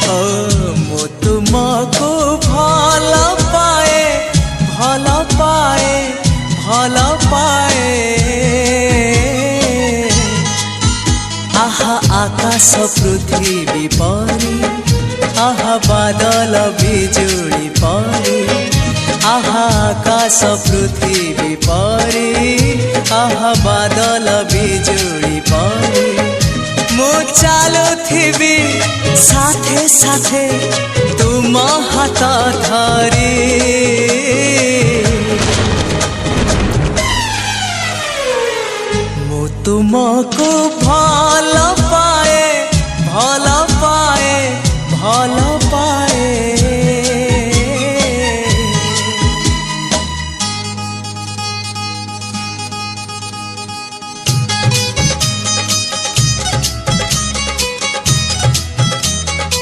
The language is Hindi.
ओ मु तुमको भल पाए भल पाए भल पाए। आहा आकाश पृथ्वी परी आहा बादल बिजुली परी आहा आकाश पृथ्वी परी आहा बादल बिजुली परी। मु चालुथिबी साथे साथे तुम हाथ धरी। मु तुमको